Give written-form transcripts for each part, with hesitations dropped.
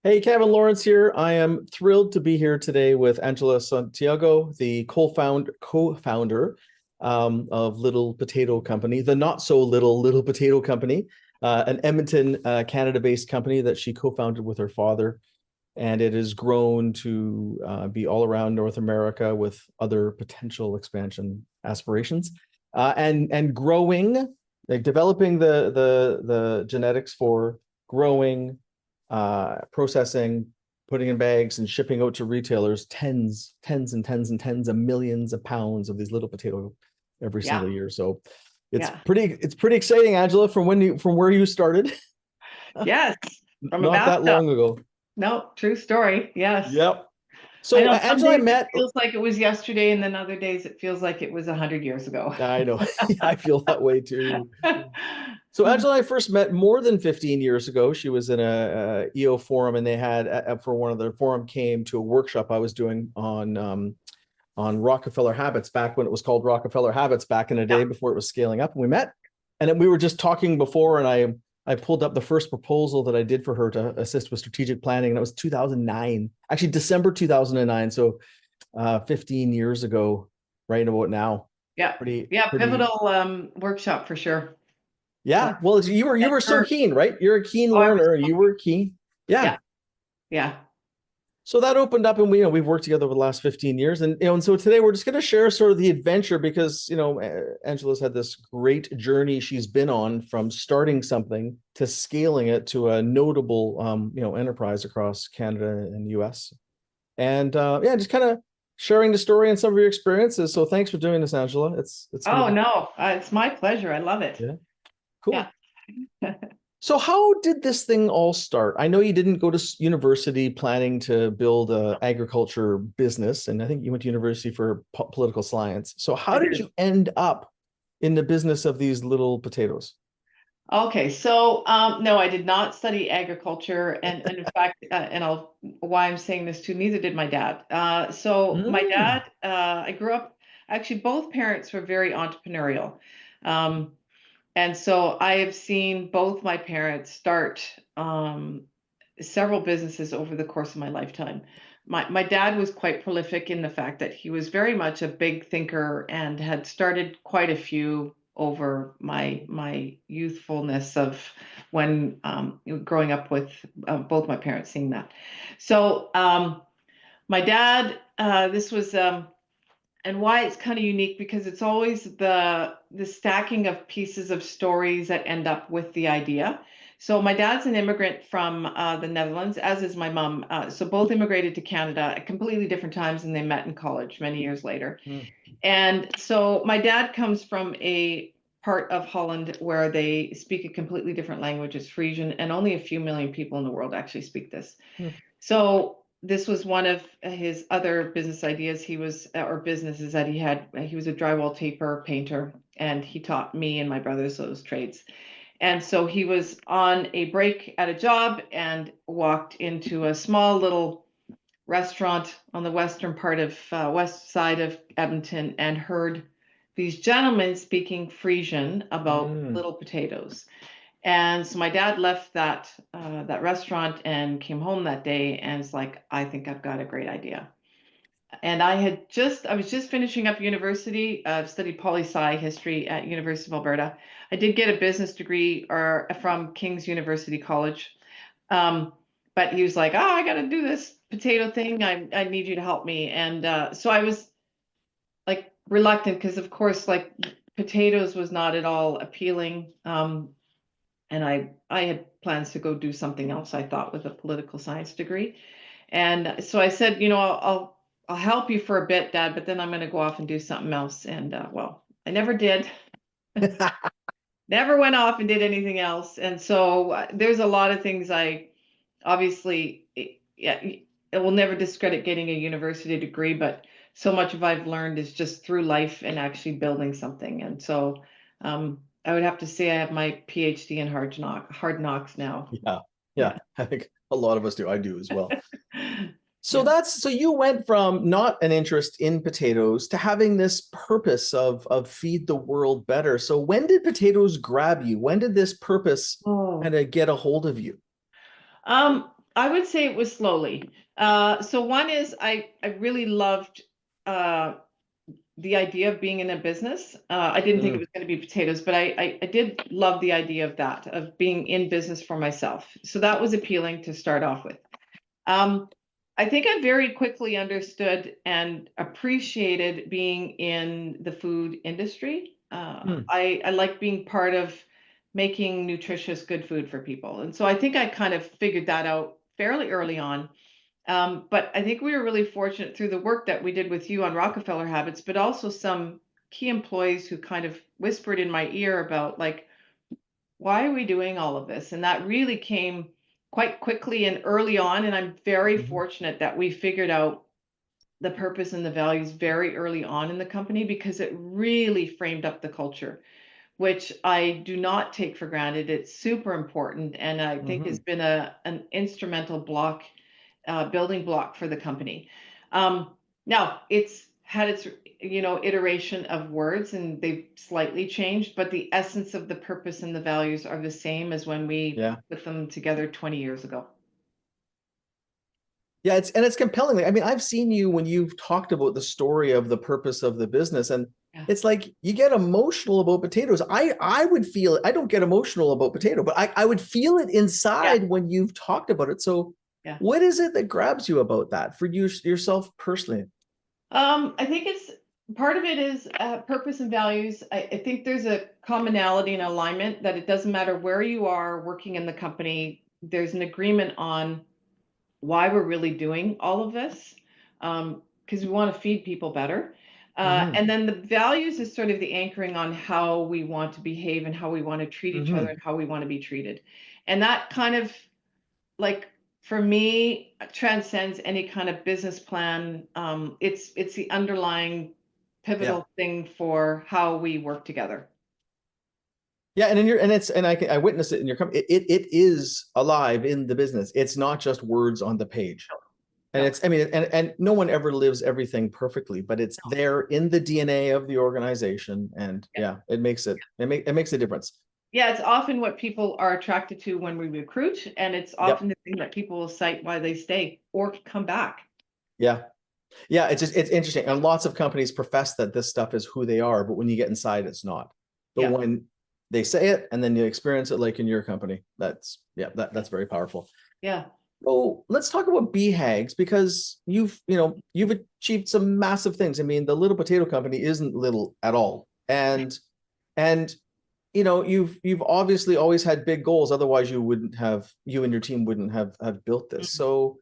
Hey, Kevin Lawrence here. I am thrilled to be here today with Angela Santiago, the co-founder of Little Potato Company, the not so Little Potato Company, an Edmonton, Canada-based company that she co-founded with her father, and it has grown to be all around North America with other potential expansion aspirations, and growing, like developing the genetics for growing, processing, putting in bags and shipping out to retailers tens of millions of pounds of these little potato every Yeah, single year. So yeah. it's pretty exciting, Angela, from where you started Yes, from a not that bathtub. long ago. No, true story. Yes. Yep. I So know some Angela, I days it met. feels like it was yesterday, and then other days it feels like it was 100 years ago. I know. I feel that way too. So Angela and I first met more than 15 years ago. She was in a EO forum, and they had for one of their forum came to a workshop I was doing on Rockefeller Habits back when it was called Rockefeller Habits back in the Yeah. day before it was scaling up. And we met, and then we were just talking before, and I pulled up the first proposal that I did for her to assist with strategic planning, and it was 2009, actually December 2009. So 15 years ago, right about now. Yeah. Pretty, Yeah, pretty. pivotal workshop for sure. Yeah. Like Well, you were so never, keen, right? You're a keen oh, I was learner. You were keen. yeah, Yeah. yeah. So that opened up, and we've worked together over the last 15 years, and so today we're just going to share sort of the adventure because Angela's had this great journey she's been on from starting something to scaling it to a notable enterprise across Canada and US, and yeah, just kind of sharing the story and some of your experiences. So thanks for doing this, Angela. It's going Oh to be no, it's my pleasure. I love it. yeah, Yeah. cool. So how did this thing all start? I know you didn't go to university planning to build a agriculture business, and I think you went to university for political science. So I how did did. you end up in the business of these little potatoes? Okay, so no, I did not study agriculture, and in fact, and I'll why I'm saying this too. Neither did my dad. So my Mm. dad, I grew up. Actually, both parents were very entrepreneurial, um, and so I have seen both my parents start several businesses over the course of my lifetime. My dad was quite prolific in the fact that he was very much a big thinker and had started quite a few over my youthfulness of when growing up with both my parents seeing that. So my dad, this was and why it's kind of unique because it's always the stacking of pieces of stories that end up with the idea. So my dad's an immigrant from the Netherlands, as is my mom. So both immigrated to Canada at completely different times, and they met in college many years later. Mm. And so my dad comes from a part of Holland where they speak a completely different language. It's Frisian, and only a few million people in the world actually speak this. Mm. So this was one of his other business ideas. He was, or businesses that he had. He was a drywall taper, painter, and he taught me and my brothers those trades. And so he was on a break at a job and walked into a small little restaurant on the western part of west side of Edmonton and heard these gentlemen speaking Frisian about Mm. little potatoes. And so my dad left that restaurant and came home that day and was like, I think I've got a great idea. And I was just finishing up university. I've studied poli-sci history at University of Alberta. I did get a business degree or from King's University College. Um, but he was like, oh, I got to do this potato thing. I need you to help me. And so I was like reluctant because of course, like potatoes was not at all appealing. And I had plans to go do something else, I thought, with a political science degree. And so I said, I'll help you for a bit, Dad, but then I'm going to go off and do something else. And well, I never did. Never went off and did anything else. And so there's a lot of things I obviously, yeah, it will never discredit getting a university degree, but so much of I've learned is just through life and actually building something. And so I would have to say I have my PhD in hard knocks now. Yeah, yeah. Yeah. I think a lot of us do. I do as well. So Yeah. that's so you went from not an interest in potatoes to having this purpose of feed the world better. So when did potatoes grab you? When did this purpose Oh. kind of get a hold of you? Um, I would say it was slowly. So one is I really loved uh, the idea of being in a business. I didn't think it Mm, was going to be potatoes, but I did love the idea of that, of being in business for myself. So that was appealing to start off with. Um, I think I very quickly understood and appreciated being in the food industry. mm, I like being part of making nutritious, good food for people. And so I think I kind of figured that out fairly early on. But I think we were really fortunate through the work that we did with you on Rockefeller Habits, but also some key employees who kind of whispered in my ear about, like, why are we doing all of this? And that really came quite quickly and early on. And I'm very mhm, fortunate that we figured out the purpose and the values very early on in the company, because it really framed up the culture, which I do not take for granted. It's super important, and I think has mhm. been an instrumental building block for the company. Now it's had its iteration of words, and they've slightly changed, but the essence of the purpose and the values are the same as when we Yeah. put them together 20 years ago. Yeah, it's compelling. I mean, I've seen you when you've talked about the story of the purpose of the business, and Yeah, it's like you get emotional about potatoes. I would feel it. I don't get emotional about potato, but I would feel it yeah, inside when you've talked about it. So yeah. what is it that grabs you about that for you yourself personally? I think it's part of it is purpose and values. I think there's a commonality and alignment that it doesn't matter where you are working in the company. There's an agreement on why we're really doing all of this, because we want to feed people better. Hmm. And then the values is sort of the anchoring on how we want to behave and how we want to treat each other Hmm. and how we want to be treated. And that kind of, like, for me, transcends any kind of business plan. It's the underlying Yeah. pivotal thing for how we work together. Yeah, and in your and it's and I witness it in your company. It is alive in the business. It's not just words on the page. And No, it's, I mean, and no one ever lives everything perfectly, but it's no. there in the DNA of the organization. And yeah, it makes a difference. Yeah, it's often what people are attracted to when we recruit, and it's Yep. often the thing that people will cite why they stay or come back. Yeah. Yeah. It's interesting. And lots of companies profess that this stuff is who they are, but when you get inside, it's not. But Yeah, when they say it and then you experience it, like in your company, that's very powerful. yeah, So let's talk about BHAGs, because you've achieved some massive things. I mean, the Little Potato Company isn't little at all. And you've obviously always had big goals, otherwise you and your team wouldn't have built this. mhm. So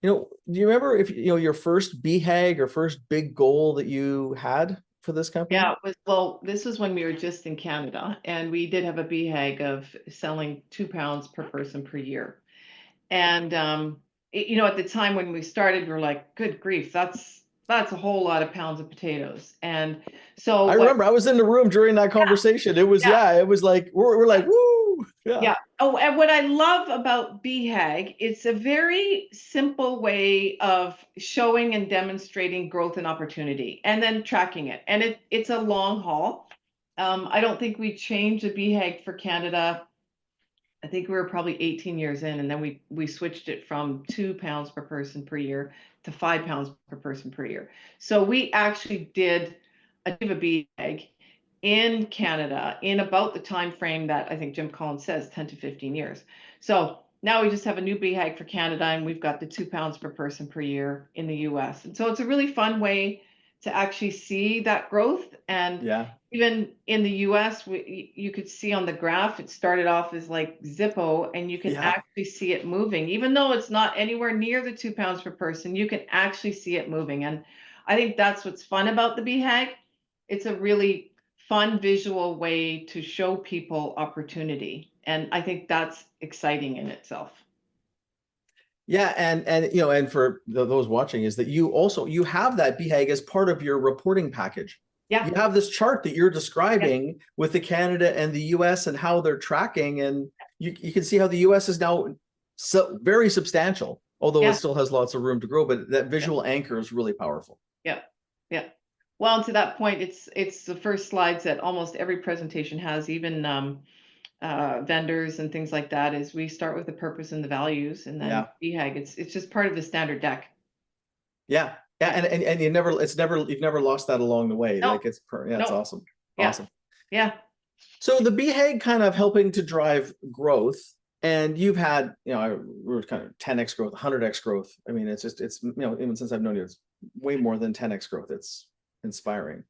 do you remember if your first BHAG or first big goal that you had for this company? Yeah. It was, well, this was when we were just in Canada, and we did have a BHAG of selling 2 pounds per person per year. And at the time when we started, we are like, good grief, that's a whole lot of pounds of potatoes. And so I what? remember I was in the room during that conversation. It was, Yeah, yeah, it was like we're like, woo. Yeah. yeah. Oh, and what I love about BHAG, it's a very simple way of showing and demonstrating growth and opportunity, and then tracking it. And it's a long haul. I don't think we changed the BHAG for Canada. I think we were probably 18 years in, and then we switched it from 2 pounds per person per year to 5 pounds per person per year. So we actually did achieve a BHAG in Canada in about the time frame that I think Jim Collins says, 10 to 15 years. So now we just have a new BHAG for Canada, and we've got the 2 pounds per person per year in the US. And so it's a really fun way to actually see that growth. And Yeah. even in the US, you could see on the graph, it started off as like Zippo, and you can Yeah. actually see it moving. Even though it's not anywhere near the 2 pounds per person, you can actually see it moving. And I think that's what's fun about the BHAG. It's a really fun visual way to show people opportunity. And I think that's exciting in itself. Yeah, and and for those watching, is that you have that BHAG as part of your reporting package. You Yeah. have this chart that you're Yeah. describing with the Canada and the US and how they're tracking, and you can see how the US is now very substantial, although it Yeah. still has lots of room to grow. But that Yeah. visual anchor is really powerful. Yeah. Yeah. Well, and to that point, it's the first slides that almost every presentation has, even vendors and things like that is we start with the purpose and the values, and then Yeah. BHAG, it's just part of the standard deck. Yeah. Yeah. Yeah. And you've never lost that along the way. No, Like yeah, it's no. awesome. Yeah. Awesome. Yeah. So the BHAG kind of helping to drive growth, and you've had, we're kind of 10x growth, 100x growth. I mean, even since I've known you, it's way more than 10x growth. It's inspiring.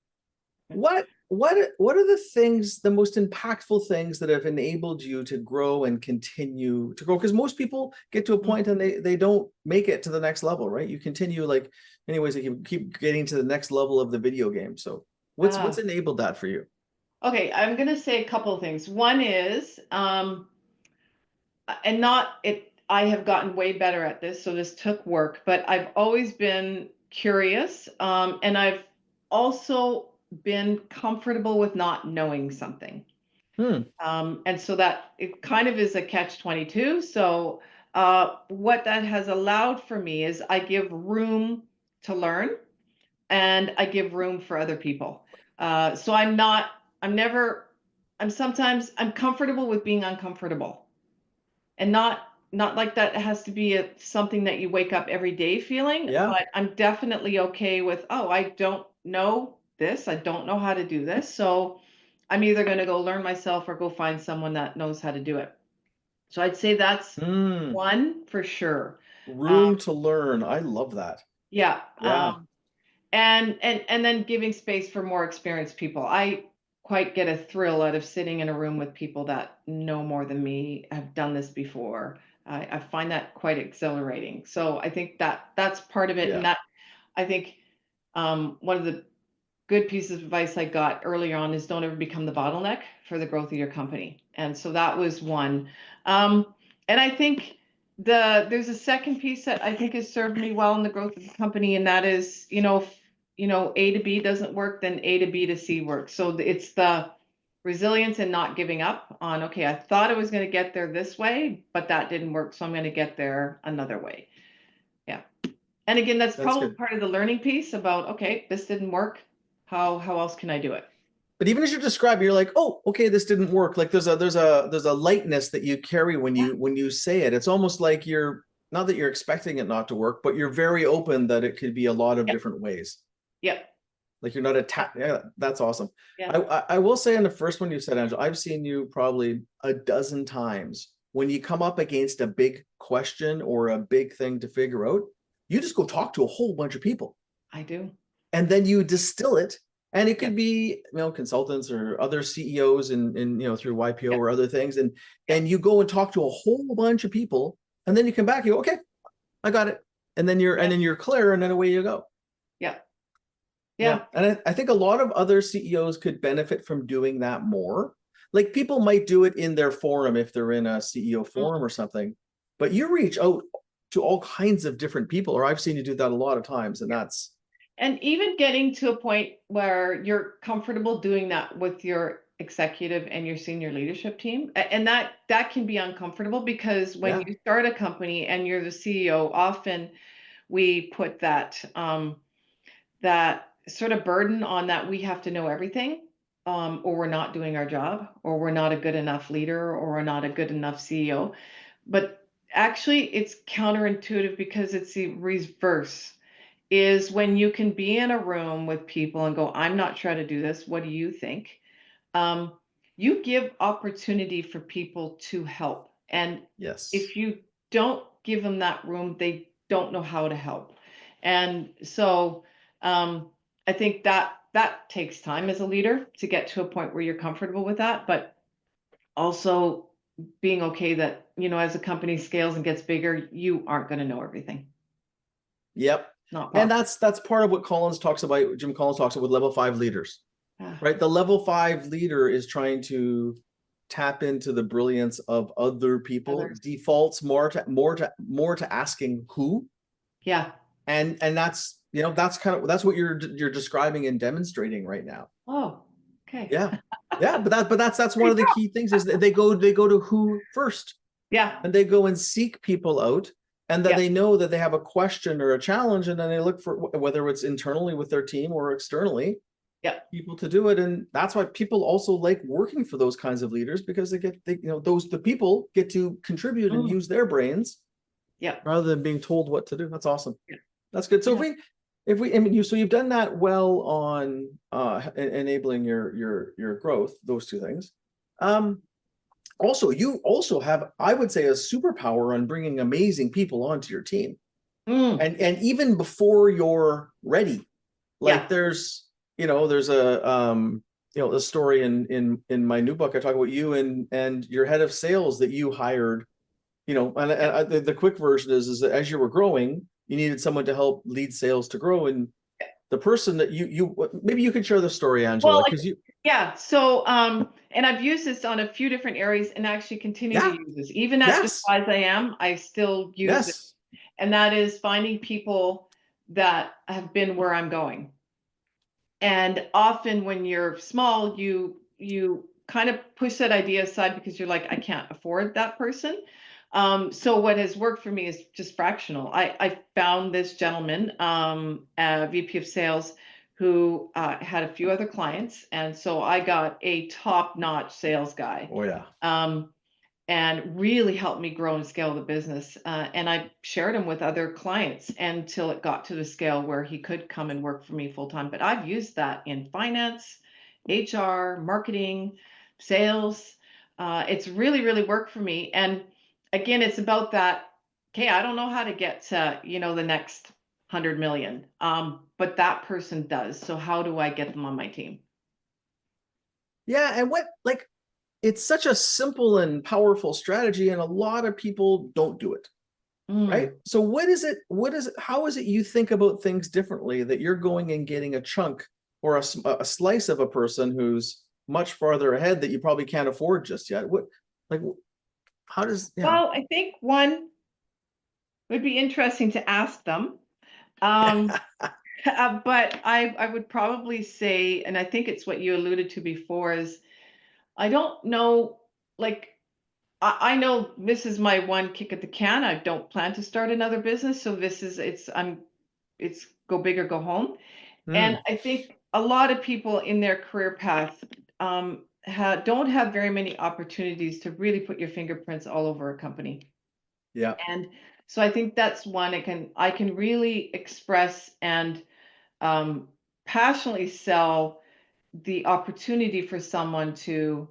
What are the things, the most impactful things that have enabled you to grow and continue to grow? Because most people get to a point and they don't make it to the next level, right? You continue, like, anyways, you keep getting to the next level of the video game. So what's enabled that for you? Okay, I'm going to say a couple of things. One is, and not it, I have gotten way better at this, so this took work, but I've always been curious, and I've also been comfortable with not knowing something. Hmm. And so that it kind of is a catch-22. So what that has allowed for me is I give room to learn, and I give room for other people. So I'm never, I'm comfortable with being uncomfortable, and not like that has to be something that you wake up every day feeling, Yeah. but I'm definitely okay with, oh, I don't know this, I don't know how to do this, so I'm either going to go learn myself or go find someone that knows how to do it. So I'd say that's Hmm. one for sure. Room to learn. I love that. Yeah. Yeah. And then giving space for more experienced people. I quite get a thrill out of sitting in a room with people that know more than me, have done this before. I find that quite exhilarating. So I think that that's part of it, and Yeah. that I think one of the good pieces of advice I got early on is don't ever become the bottleneck for the growth of your company. And so that was one. And I think there's a second piece that I think has served me well in the growth of the company, and that is, if, A to B doesn't work, then A to B to C works. So it's the resilience and not giving up on, okay, I thought I was going to get there this way, but that didn't work, so I'm going to get there another way. Yeah. And again, that's That's probably good. part of the learning piece about, okay, this didn't work. How else can I do it? But even as you describe, you're like, oh, okay, this didn't work. Like there's a lightness that you carry Yeah. when you say it. It's almost like you're not that you're expecting it not to work, but you're very open that it could be a lot of Yep. different ways. Yep. Like you're not attacked. Yeah, that's awesome. Yeah. I will say, on the first one you said, Angela, I've seen you probably a dozen times when you come up against a big question or a big thing to figure out, you just go talk to a whole bunch of people, I do. and then you distill it. And it Yep. could be, consultants or other CEOs and through YPO Yep. or other things. And Yep. you go and talk to a whole bunch of people, and then you come back, you go, okay, I got it. And then Yeah. you're clear, and then away you go. Yeah. Yeah. Yeah. And I think a lot of other CEOs could benefit from doing that more. Like, people might do it in their forum if they're in a CEO forum Mm. or something, but you reach out to all kinds of different people, or I've seen you do that a lot of times. And that's, And even getting to a point where you're comfortable doing that with your executive and your senior leadership team. And that can be uncomfortable, because when yeah, you start a company and you're the CEO, often we put that sort of burden on that we have to know everything, or we're not doing our job, or we're not a good enough leader, or we're not a good enough CEO. But actually, it's counterintuitive, because it's the reverse. Is when you can be in a room with people and go, I'm not sure how to do this. What do you think? Um, you give opportunity for people to help. And yes. if you don't give them that room, they don't know how to help. And so I think that takes time as a leader to get to a point where you're comfortable with that, but also being okay that, as a company scales and gets bigger, you aren't going to know everything. Yep. Not And possible. that's part of what Jim Collins talks about with level 5 leaders, Ah, right? The level 5 leader is trying to tap into the brilliance of other people, others. defaults more to asking who. Yeah. And that's what you're describing and demonstrating right now. Oh, okay. Yeah. Yeah, but that's There one you of the go. key things, is that they go to who first, Yeah. and they go and seek people out, and that Yeah. they know that they have a question or a challenge, and then they look for whether it's internally with their team or externally, Yeah. people to do it. And that's why people also like working for those kinds of leaders, because the people get to contribute and Mm, use their brains yeah. rather than being told what to do. That's awesome. Yeah. That's good. So Yeah. I mean, so you've done that well on enabling your growth, those two things. Um, Also, you also have, I would say, a superpower on bringing amazing people onto your team. Mm, And even before you're ready, like yeah. there's a story in my new book. I talk about you and your head of sales that you hired. The quick version is that as you were growing, you needed someone to help lead sales to grow, and the person that you maybe you could share the story, Well, Angela, like, because you yeah. So, and I've used this on a few different areas and actually continue to yeah use this. Even at the yes size I am, I still use it. yes And that is finding people that have been where I'm going. And often when you're small, you kind of push that idea aside because you're like, I can't afford that person. So what has worked for me is just fractional. I found this gentleman, a VP of sales, who had a few other clients, and so I got a top-notch sales guy. oh yeah Um, and really helped me grow and scale the business. And I shared him with other clients until it got to the scale where he could come and work for me full time. But I've used that in finance, HR, marketing, sales. It's really, really worked for me. And again, it's about that. Okay, I don't know how to get to the next 100 million, but that person does. So how do I get them on my team? yeah. And what like it's such a simple and powerful strategy, and a lot of people don't do it, right? Mm. So how is it you think about things differently, that you're going and getting a chunk or a slice of a person who's much farther ahead that you probably can't afford just yet? Like how does yeah Well, I think one would be interesting to ask them. Um, but I would probably say, and I think it's what you alluded to before, is I don't know, like, I know this is my one kick at the can. I don't plan to start another business. So it's go big or go home. And Mm, I think a lot of people in their career path don't have very many opportunities to really put your fingerprints all over a company. yeah And so I think that's one I can really express and um, passionately sell the opportunity for someone to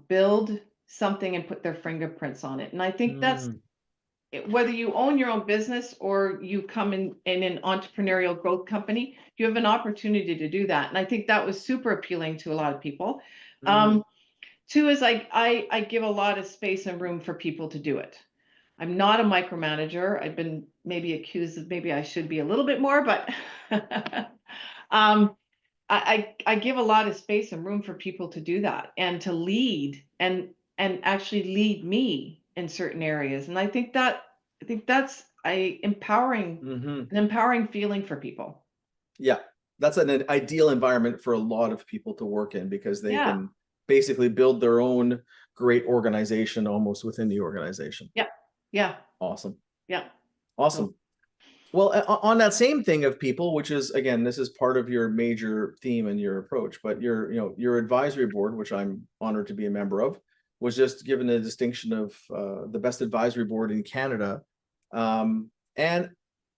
build something and put their fingerprints on it. And I think that's mm, whether you own your own business or you come in an entrepreneurial growth company, you have an opportunity to do that. And I think that was super appealing to a lot of people. mm, Um, Two is like I give a lot of space and room for people to do it. I'm not a micromanager. I've been maybe accused of maybe I should be a little bit more, but um, I give a lot of space and room for people to do that and to lead and actually lead me in certain areas. And I think that's a empowering hmm an empowering feeling for people. yeah. That's an ideal environment for a lot of people to work in, because they Yeah. can basically build their own great organization almost within the organization. Yeah. Yeah. Awesome. Yeah. So Awesome. Well, on that same thing of people, which is again, this is part of your major theme and your approach, but your advisory board, which I'm honored to be a member of, was just given the distinction of the best advisory board in Canada. And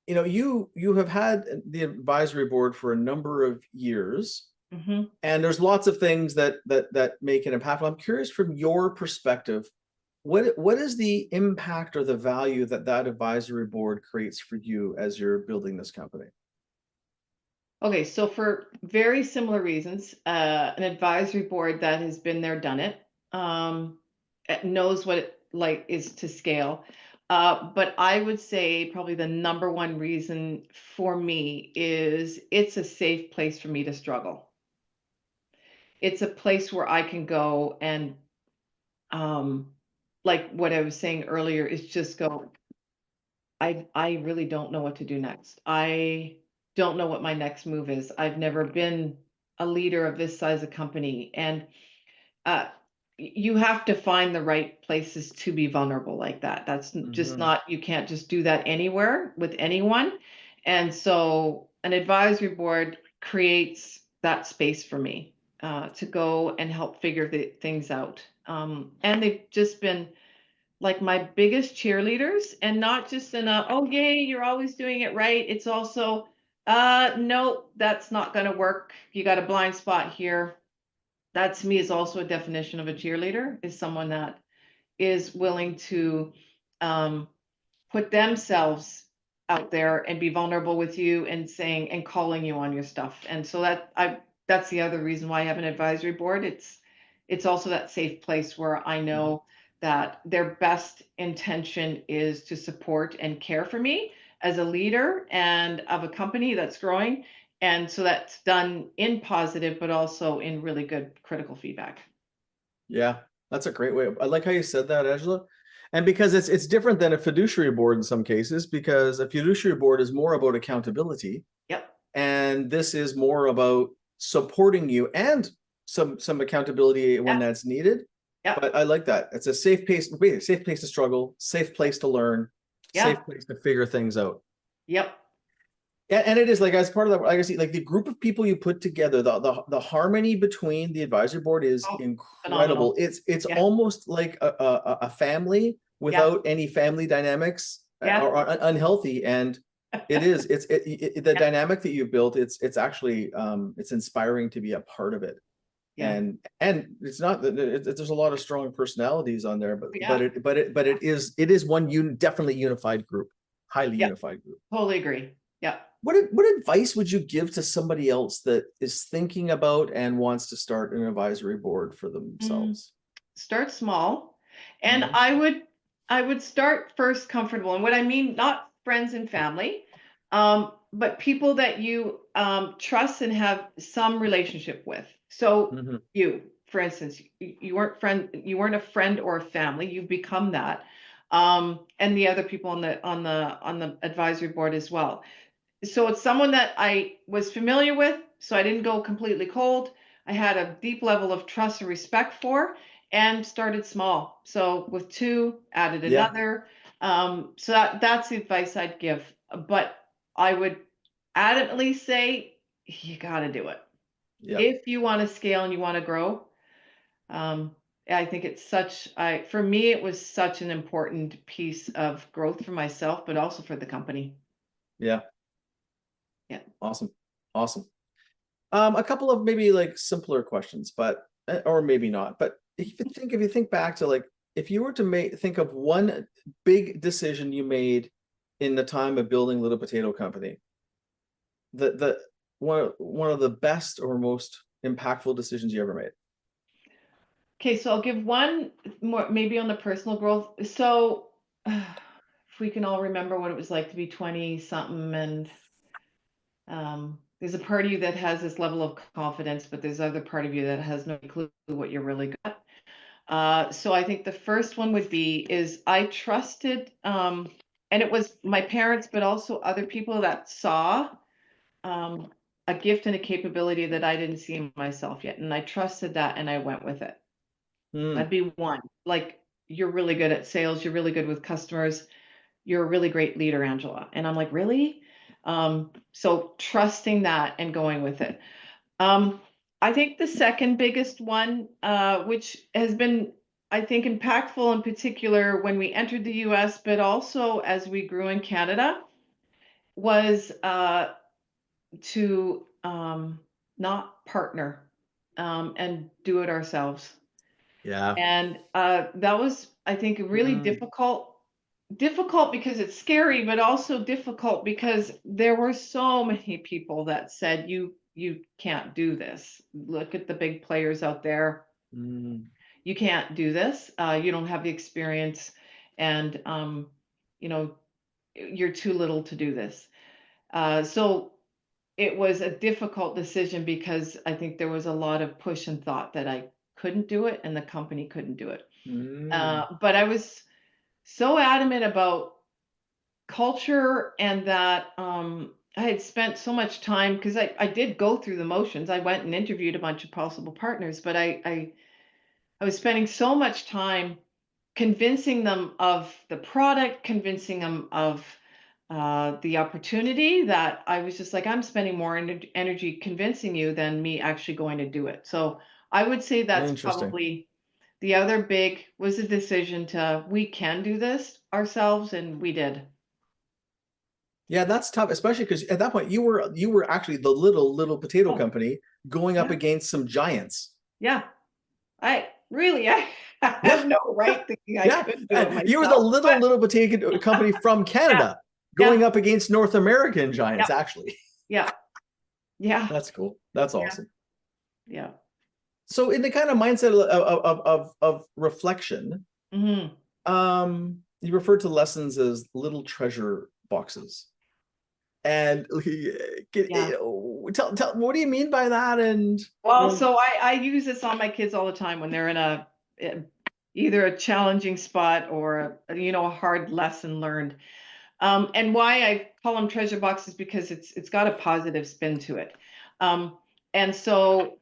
you have had the advisory board for a number of years, mhm. and there's lots of things that make it impactful. I'm curious, from your perspective, what is the impact or the value that advisory board creates for you as you're building this company? Okay, so for very similar reasons, an advisory board that has been there, done it, knows what it like is to scale. But I would say probably the number one reason for me is it's a safe place for me to struggle. It's a place where I can go and, um, like what I was saying earlier, is just go, I really don't know what to do next. I don't know what my next move is. I've never been a leader of this size of company, and uh, you have to find the right places to be vulnerable like that. Just Hmm not, you can't just do that anywhere with anyone. And so an advisory board creates that space for me to go and help figure things out. And they've just been like my biggest cheerleaders, and not just in a, oh yay, you're always doing it right. It's also, no, that's not going to work. You got a blind spot here. That to me is also a definition of a cheerleader, is someone that is willing to um, put themselves out there and be vulnerable with you and saying and calling you on your stuff. And so that's the other reason why I have an advisory board. It's also that safe place where I know that their best intention is to support and care for me as a leader and of a company that's growing. And so that's done in positive, but also in really good critical feedback. Yeah, that's a great way. I like how you said that, Angela. And because it's different than a fiduciary board in some cases, because a fiduciary board is more about accountability, Yep. and this is more about supporting you and some accountability when Yep. that's needed. Yep. But I like that. It's a safe place to struggle, safe place to learn, safe Yep. place to figure things out. Yep. And it is like, as part of that, like I see, like the group of people you put together, the harmony between the advisory board is Oh, incredible. phenomenal. It's Yeah. almost like a family Yeah. without any family dynamics Yeah. or unhealthy. And it is the Yeah. dynamic that you built. It's actually it's inspiring to be a part of it. Yeah. And it's not that there's a lot of strong personalities on there, Yeah. but it is one definitely unified group, highly Yeah. unified group. Totally agree. Yeah. What advice would you give to somebody else that is thinking about and wants to start an advisory board for themselves? Start small. And Mhm. I would start first comfortable. And what I mean, not friends and family, but people that you trust and have some relationship with. So Mhm. you, for instance, you weren't a friend or a family, you've become that. And the other people on the advisory board as well. So it's someone that I was familiar with, so I didn't go completely cold. I had a deep level of trust and respect for, and started small. So with two, added Yeah. another. So that's the advice I'd give. But I would adamantly say you got to do it Yeah. if you want to scale and you want to grow. Um, I think it's for me, it was such an important piece of growth for myself, but also for the company. Yeah. Yeah. Awesome. Awesome. A couple of maybe like simpler questions, but or maybe not. But if you think back to like if you were to think of one big decision you made in the time of building Little Potato Company, the one of the best or most impactful decisions you ever made. Okay, so I'll give one more, maybe on the personal growth. So, if we can all remember what it was like to be 20 something, and there's a part of you that has this level of confidence, but there's other part of you that has no clue what you're really good at. So I think the first one would be is I trusted, and it was my parents, but also other people that saw um, a gift and a capability that I didn't see in myself yet, and I trusted that, and I went with it. Hmm. That'd be one. Like, you're really good at sales, you're really good with customers, you're a really great leader, Angela. And I'm like, really? So trusting that and going with it. Um, I think the second biggest one, which has been, I think, impactful in particular when we entered the US, but also as we grew in Canada, was to not partner and do it ourselves. Yeah. And that was, I think, really Mm. difficult because it's scary, but also difficult because there were so many people that said you can't do this. Look at the big players out there. Mm. You can't do this. You don't have the experience, and you know you're too little to do this. So it was a difficult decision because I think there was a lot of push and thought that I couldn't do it and the company couldn't do it. Mm. But I was so adamant about culture, and that I had spent so much time because I did go through the motions. I went and interviewed a bunch of possible partners, but I was spending so much time convincing them of the product, convincing them of the opportunity that I was just like, I'm spending more energy convincing you than me actually going to do it. So I would say that's Interesting. probably the other big was the decision to we can do this ourselves, and we did. Yeah, that's tough, especially because at that point you were actually the little potato Oh, company going up yeah, against some giants. yeah. I really, I Yeah, had no yeah, right thinking I yeah. could do it And you were the myself, but little potato company from yeah, Canada yeah, going up against North American yeah, giants, actually. yeah, yeah, That's cool. That's yeah, awesome. yeah. So in the kind of mindset of reflection, Hmm. you referred to lessons as little treasure boxes. And Yeah. tell what do you mean by that? And Well, so I use this on my kids all the time when they're in eh, either a challenging spot or a hard lesson learned. And why I call them treasure boxes because it's got a positive spin to it. Um, and so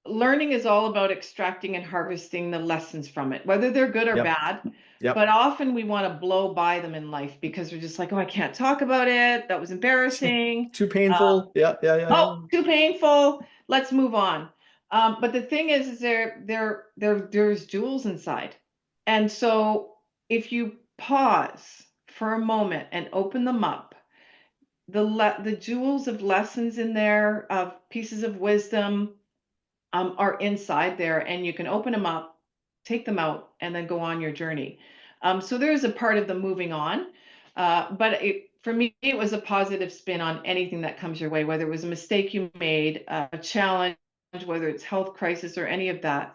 learning is all about extracting and harvesting the lessons from it, whether they're good or yep, bad. But yep. often we want to blow by them in life because we're just like, oh, I can't talk about it. That was embarrassing. Too Uh, painful. Yeah, yeah, yeah, yeah. oh, too painful. Let's move on. But the thing is there's jewels inside. And so if you pause for a moment and open them up, the jewels of lessons in there, of pieces of wisdom, are inside there, and you can open them up, take them out, and then go on your journey. So there is a part of the moving on, but for me, it was a positive spin on anything that comes your way, whether it was a mistake you made, a challenge, whether it's health crisis or any of that.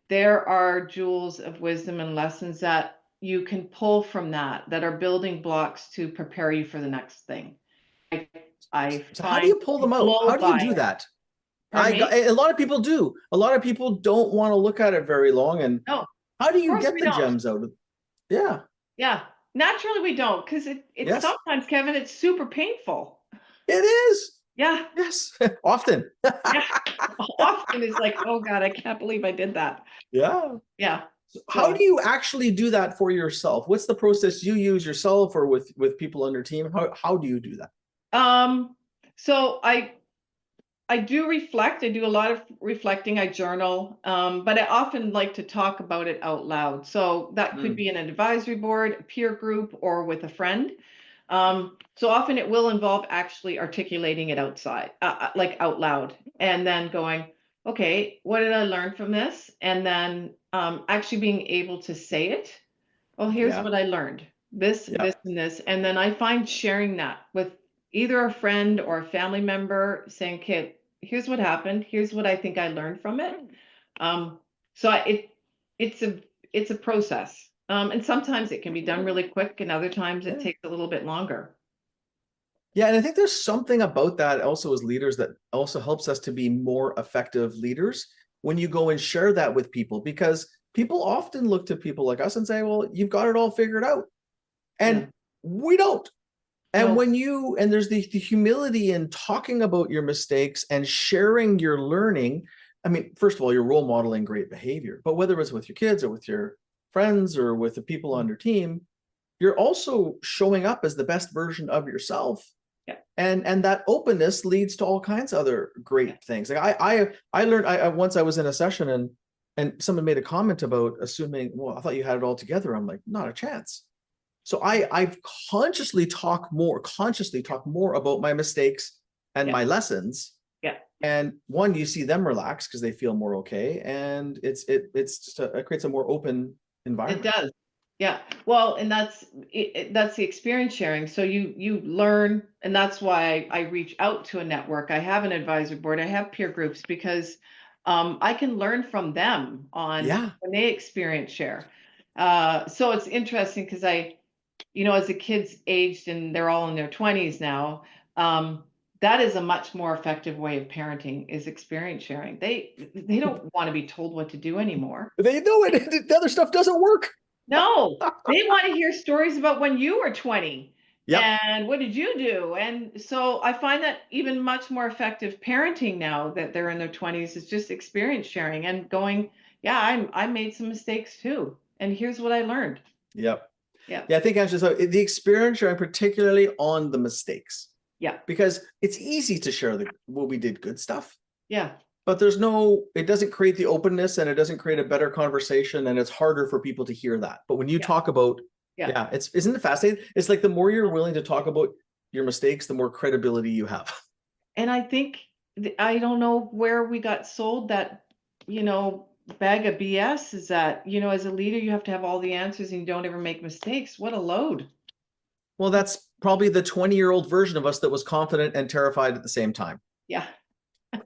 There are jewels of wisdom and lessons that you can pull from that are building blocks to prepare you for the next thing. I So how do find you pull you them out? blow How do you by do it. that? Pardon me? A lot of people do. A lot of people don't want to look at it very long. And No, of how do you course get we the don't. gems out of? Yeah. Yeah, naturally we don't, because it's Yes. sometimes, Kevin, it's super painful. It is. Yeah, Yes. Often. yeah. Often it's like, oh God, I can't believe I did that. Yeah. Yeah. How do So, you actually do that for yourself? What's the process you use yourself or with people on your team? How do you do that? um, so I do reflect. I do a lot of reflecting. I journal, but I often like to talk about it out loud. So that could Mm, be in an advisory board, a peer group, or with a friend. So often it will involve actually articulating it outside, like out loud, and then going, okay, what did I learn from this? And then actually being able to say it. Well, here's yeah. what I learned. This, Yeah. this, and this. And then I find sharing that with either a friend or a family member saying, "Kid, here's what happened. Here's what I think I learned from it." Um, so it's a process. And sometimes it can be done really quick, and other times it Yeah. takes a little bit longer. Yeah, and I think there's something about that also as leaders that also helps us to be more effective leaders when you go and share that with people, because people often look to people like us and say, well, you've got it all figured out. Yeah. And we don't. And No. and there's the humility in talking about your mistakes and sharing your learning. I mean, first of all, you're role modeling great behavior, but whether it's with your kids or with your friends or with the people on your team, you're also showing up as the best version of yourself, Yeah. and that openness leads to all kinds of other Yeah. great things. Like I learned once I was in a session and someone made a comment about assuming, well, I thought you had it all together. I'm like, not a chance. So I've consciously talk more about my mistakes and Yeah. my lessons. Yeah. And one, you see them relax because they feel more okay, and it creates a more open It environment. does. Yeah. Well, and that's the experience sharing. So you learn, and that's why I reach out to a network. I have an advisor board. I have peer groups because I can learn from them on Yeah. when they experience share. So it's interesting because as the kids aged and they're all in their 20s now, that is a much more effective way of parenting is experience sharing. They don't want to be told what to do anymore. They know it. The other stuff doesn't work. No, they want to hear stories about when you were 20 Yep. and what did you do? And so I find that even much more effective parenting now that they're in their 20s is just experience sharing and going, yeah, I made some mistakes too. And here's what I learned. Yep. Yeah. Yeah, I think actually, so the experience sharing, particularly on the mistakes, Yeah. because it's easy to share the well, we did good stuff, Yeah. but it doesn't create the openness and it doesn't create a better conversation, and it's harder for people to hear that. But when you Yeah. talk about, Yeah. yeah, isn't it fascinating? It's like the more you're willing to talk about your mistakes, the more credibility you have. And I think I don't know where we got sold that, bag of BS is that, as a leader, you have to have all the answers and you don't ever make mistakes. What a load. Well, that's probably the 20-year-old version of us that was confident and terrified at the same time. Yeah.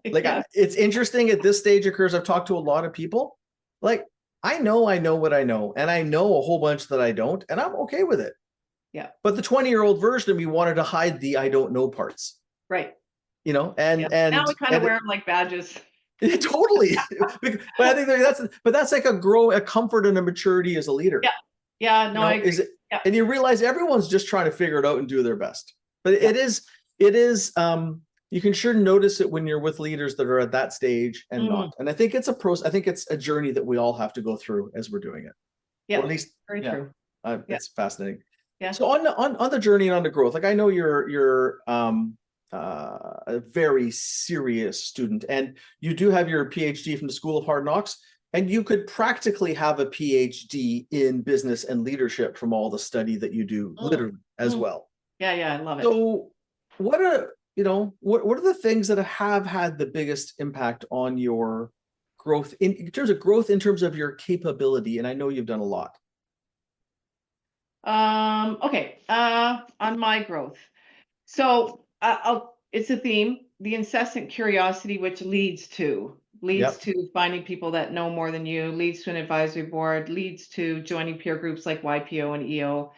Like, Yeah. it's interesting at this stage of careers, I've talked to a lot of people. Like, I know what I know, and I know a whole bunch that I don't, and I'm okay with it. Yeah. But the 20-year-old version of me wanted to hide the I don't know parts, Right. and Yeah. Now we kind of wear them like badges. totally. But I think that's like a comfort and a maturity as a leader. Yeah. Yeah. No, I agree. Is it, Yeah. and you realize everyone's just trying to figure it out and do their best. But it is you can sure notice it when you're with leaders that are at that stage and not. And I think it's a journey that we all have to go through as we're doing it. Yeah. Or at least, Very true. It's fascinating. Yeah. So on the journey and on the growth, like I know you're a very serious student, and you do have your PhD from the School of Hard Knocks, and you could practically have a PhD in business and leadership from all the study that you do literally as well. Yeah, I love it. So what are the things that have had the biggest impact on your growth in terms of your capability? And I know you've done a lot. Okay. On my growth. So it's a theme, the incessant curiosity, which leads to finding people that know more than you, leads to an advisory board, leads to joining peer groups like YPO and EO,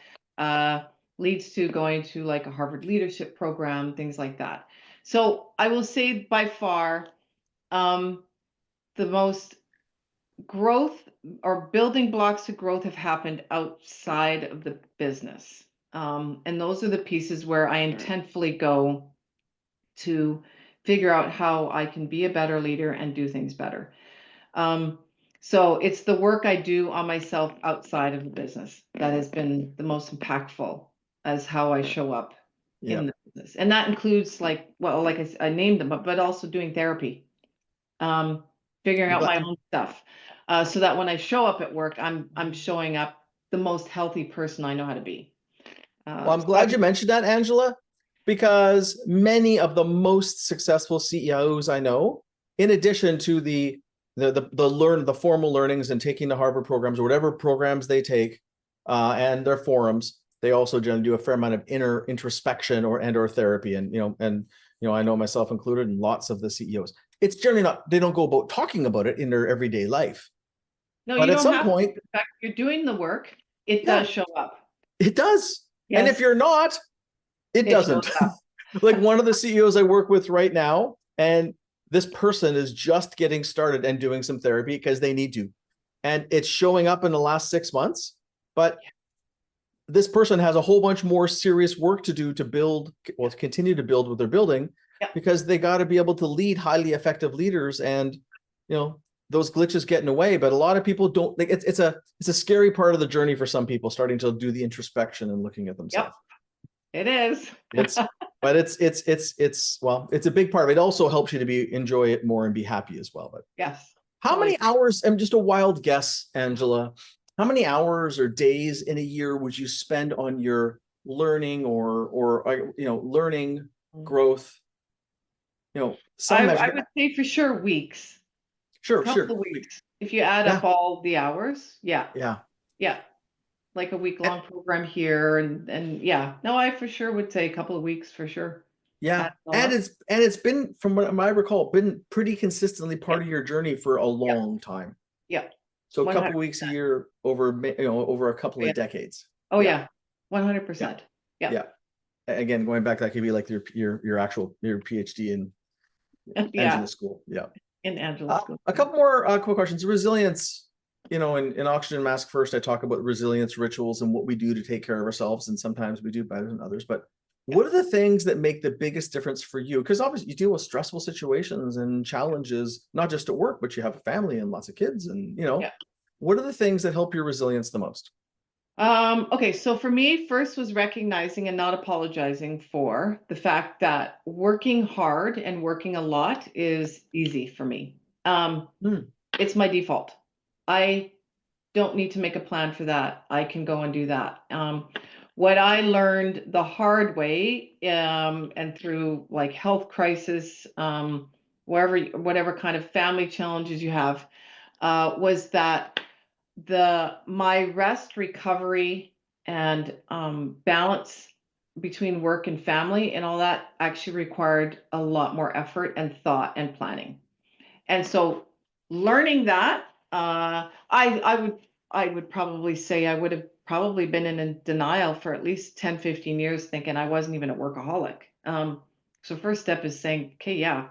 leads to going to like a Harvard leadership program, things like that. So I will say by far, the most growth or building blocks of growth have happened outside of the business. And those are the pieces where I intentfully go to figure out how I can be a better leader and do things better. So it's the work I do on myself outside of the business that has been the most impactful as how I show up in the business. And that includes like I named them, but also doing therapy, figuring out my own stuff. So that when I show up at work, I'm showing up the most healthy person I know how to be. Well, I'm glad you mentioned that, Angela, because many of the most successful CEOs I know, in addition to the formal learnings and taking the Harvard programs or whatever programs they take, and their forums, they also generally do a fair amount of introspection or therapy. And I know myself included, and lots of the CEOs. It's generally not, they don't go about talking about it in their everyday life. No, but you at don't some have point, in fact, you're doing the work. It does show up. It does. Yes. And if you're not, it doesn't. Like one of the CEOs I work with right now, and this person is just getting started and doing some therapy because they need to. And it's showing up in the last 6 months, but this person has a whole bunch more serious work to do to continue to build what they're building, because they got to be able to lead highly effective leaders, and those glitches get in the way. But a lot of people don't. Like it's a scary part of the journey for some people, starting to do the introspection and looking at themselves. It is. It's a big part of it. It also helps you to enjoy it more and be happy as well. But yes. How many hours? And just a wild guess, Angela. How many hours or days in a year would you spend on your learning or learning growth? I would say for sure weeks. Sure, a couple of weeks. If you add up all the hours, yeah. Like a week-long program here, and no, I for sure would say a couple of weeks for sure. Yeah, and it's been, from what I recall, been pretty consistently part of your journey for a long time. Yeah. So a couple of weeks a year over a couple of decades. Oh yeah, 100%. Yeah. Again, going back, that could be like your PhD in Angela School. Yeah. In Angela School. A couple more quick questions. Resilience. In Oxygen Mask First, I talk about resilience rituals and what we do to take care of ourselves, and sometimes we do better than others. But what are the things that make the biggest difference for you? Because obviously you deal with stressful situations and challenges, not just at work, but you have a family and lots of kids. And, what are the things that help your resilience the most? Okay, so for me, first was recognizing and not apologizing for the fact that working hard and working a lot is easy for me. Um, Hmm. it's my default. I don't need to make a plan for that. I can go and do that. What I learned the hard way, and through like health crisis, whatever kind of family challenges you have, was that my rest, recovery, and balance between work and family and all that actually required a lot more effort and thought and planning. And so learning that, I would probably say I would have probably been in denial for at least 10, 15 years, thinking I wasn't even a workaholic. So first step is saying, okay, yeah,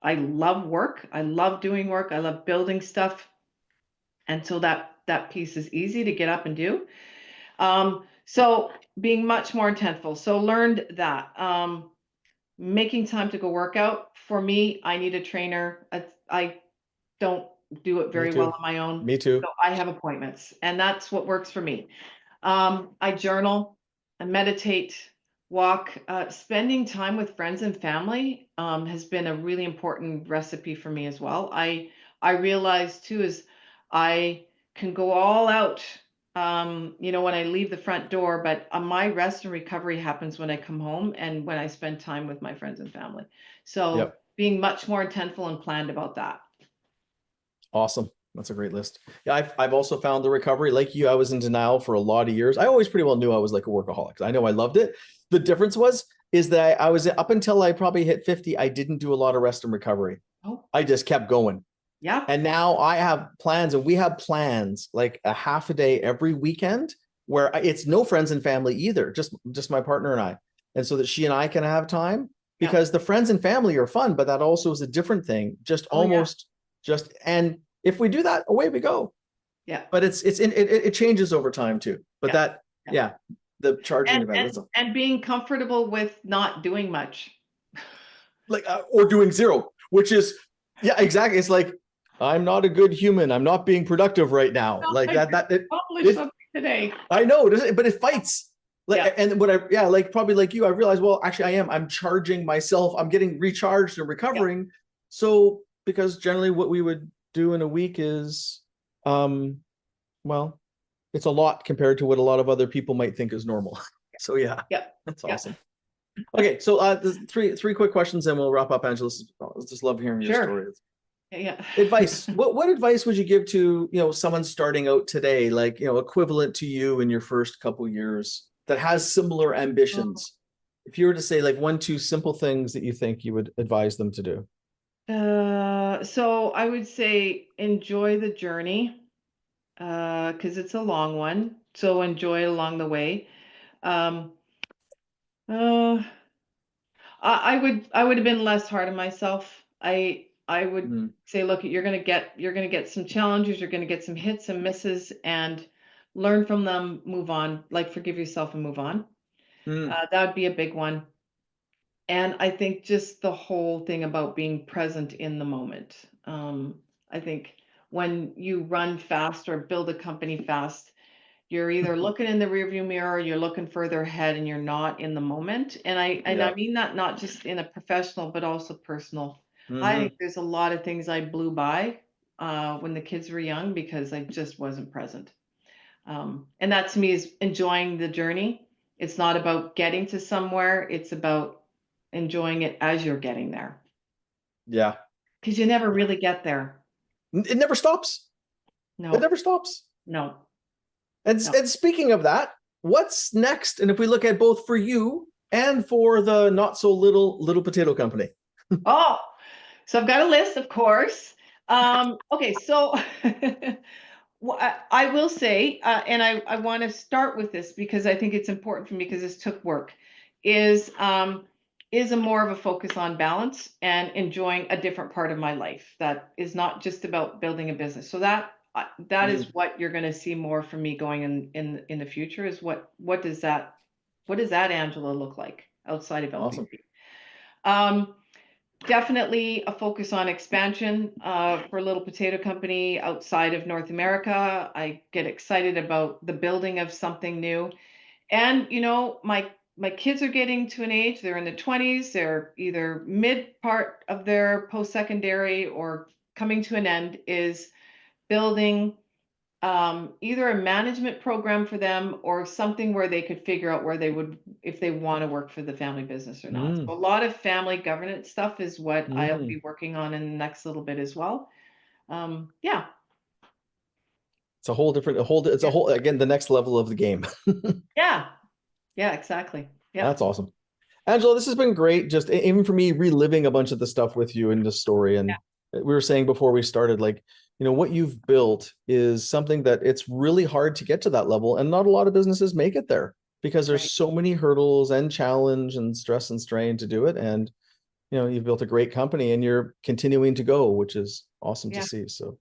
I love work. I love doing work. I love building stuff. And so that piece is easy to get up and do. So being much more intentful. So learned that. Making time to go work out. For me, I need a trainer. I don't do it Me very well too. on my own. Me too. So I have appointments, and that's what works for me. I journal, I meditate, walk. Spending time with friends and family has been a really important recipe for me as well. I realize too is I can go all out, when I leave the front door, but my rest and recovery happens when I come home and when I spend time with my friends and family. So Yep. being much more intentful and planned about that. Awesome. That's a great list. Yeah, I've also found the recovery. Like you, I was in denial for a lot of years. I always pretty well knew I was like a workaholic. I know I loved it. The difference is that I was up until I probably hit 50, I didn't do a lot of rest and recovery. Oh, I just kept going. yeah. And now I have plans, and we have plans like a half a day every weekend where it's no friends and family either, just my partner and I. And so that she and I can have time, Yeah. because the friends and family are fun, but that also is a different thing. Just Oh, yeah. almost just and if we do that, away we go. Yeah. But it changes over time too. But Yeah. that, Yeah. yeah, the charging And event, and that's and being comfortable with not doing much. like or doing zero, which is, yeah, exactly. It's like, I'm not a good human, I'm not being productive right now, like I that accomplished it something today. I know, but it fights. Yeah. Like, and what I, yeah, like probably like you, I realized, well, actually I'm charging myself, I'm getting recharged and Yeah. recovering. So because generally what we would do in a week is, um well, it's a lot compared to what a lot of other people might think is normal. So yeah, Yeah. that's Yeah. awesome. Okay, so three quick questions and we'll wrap up, Angela. I just love hearing your Sure. story. Yeah. Advice. What advice would you give to, someone starting out today, like, equivalent to you in your first couple years that has similar ambitions? If you were to say like one, two simple things that you think you would advise them to do. So I would say enjoy the journey, because it's a long one. So enjoy it along the way. Um, uh, I would have been less hard on myself. I would Mm, say, look, you're gonna get some challenges, you're gonna get some hits and misses, and learn from them, move on, like forgive yourself and move on. mm, That would be a big one. And I think just the whole thing about being present in the moment. I think when you run fast or build a company fast, you're either looking in the rearview mirror or you're looking further ahead and you're not in the moment. And I yeah. mean that not just in a professional but also personal. I think Hmm. there's a lot of things I blew by when the kids were young because I just wasn't present. And that to me is enjoying the journey. It's not about getting to somewhere, it's about enjoying it as you're getting there. Yeah. Because you never Yeah. really get there. It never stops. It No, never stops. no, no. And speaking of that, what's next? And if we look at both for you and for the not so little potato company. Oh, so I've got a list, of course. Okay, so I will say, and I want to start with this because I think it's important for me because this took work, is is a more of a focus on balance and enjoying a different part of my life that is not just about building a business. So that is Mm, what you're going to see more from me going in the future is what does that Angela look like outside of awesome. LPP? Um, Definitely a focus on expansion for Little Potato Company outside of North America. I get excited about the building of something new. And my kids are getting to an age, they're in the 20s, they're either mid part of their post-secondary or coming to an end, is building either a management program for them or something where they could figure out where they would, if they want to work for the family business or not. Mm, So a lot of family governance stuff is what I'll mm. be working on in the next little bit as well. Yeah, It's a whole different, it's a yeah, whole, again, the next level of the game. yeah, yeah, exactly. Yeah, That's awesome. Angela, this has been great. Just even for me, reliving a bunch of the stuff with you in this story. yeah, And we were saying before we started, like, what you've built is something that it's really hard to get to that level. And not a lot of businesses make it there because there's right. so many hurdles and challenge and stress and strain to do it. And, you've built a great company and you're continuing to go, which is awesome to Yeah, see. So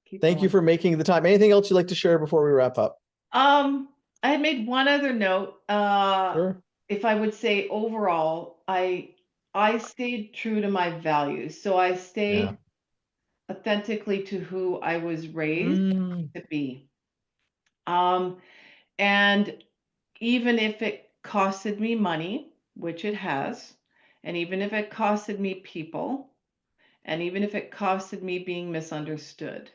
keep thank you going. for making the time. Anything else you'd like to share before we wrap up? Um, I had made one other note. Sure. If I would say overall, I stayed true to my values. So I Yeah. stayed authentically to who I was raised Mm, to be. Um, and even if it costed me money, which it has, and even if it costed me people, and even if it costed me being misunderstood,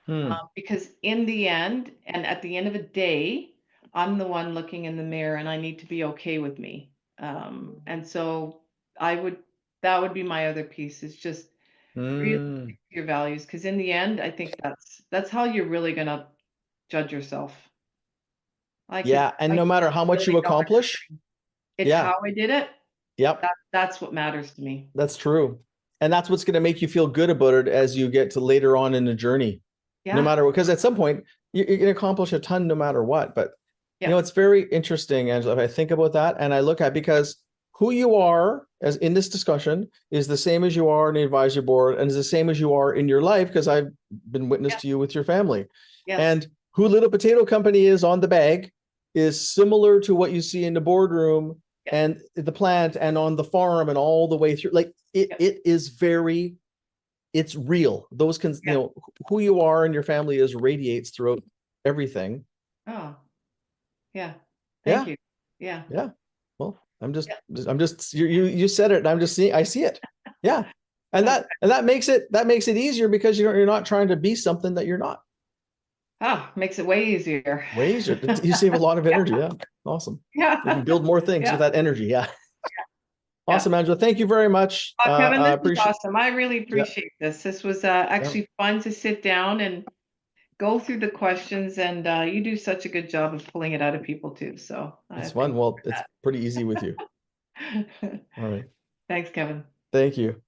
hmm. because in the end, and at the end of the day, I'm the one looking in the mirror, and I need to be okay with me. And so I would, that would be my other piece, is just really Mm. your values, because in the end, I think that's how you're really gonna judge yourself. Yeah. And I no matter can't how much you really know it. accomplish, It's yeah. how I did it. Yep. That's what matters to me. That's true. And that's what's going to make you feel good about it as you get to later on in the journey, no Yeah, matter what, because at some point you're going to accomplish a ton no matter what. But, yeah, it's very interesting, Angela, if I think about that and I look at, because who you are as in this discussion is the same as you are in the advisory board and is the same as you are in your life, because I've been witness yeah, to you with your family. yes, And who Little Potato Company is on the bag is similar to what you see in the boardroom yeah, and the plant and on the farm and all the way through. Like yeah, it is very, it's real. Those can, yeah. who you are and your family is radiates throughout everything. Oh, yeah. Thank Yeah. you. Yeah, Yeah. Well, yeah. I'm just, you said it and I'm just seeing, I see it. Yeah. And Oh, that makes it easier because you're not trying to be something that you're not. makes it way easier. Way easier. You save a lot of Yeah, energy. Yeah. Awesome. You yeah, can build more things yeah, with that energy. Yeah. yeah. Awesome, Angela. Thank you very much. Kevin, I this was appreciate. awesome. I really Yeah. appreciate this. This was Yeah. actually fun to sit down and go through the questions, and you do such a good job of pulling it out of people too. So I It's fun. thank Well, it's pretty easy with you. you for that. All right. Thanks, Kevin. Thank you.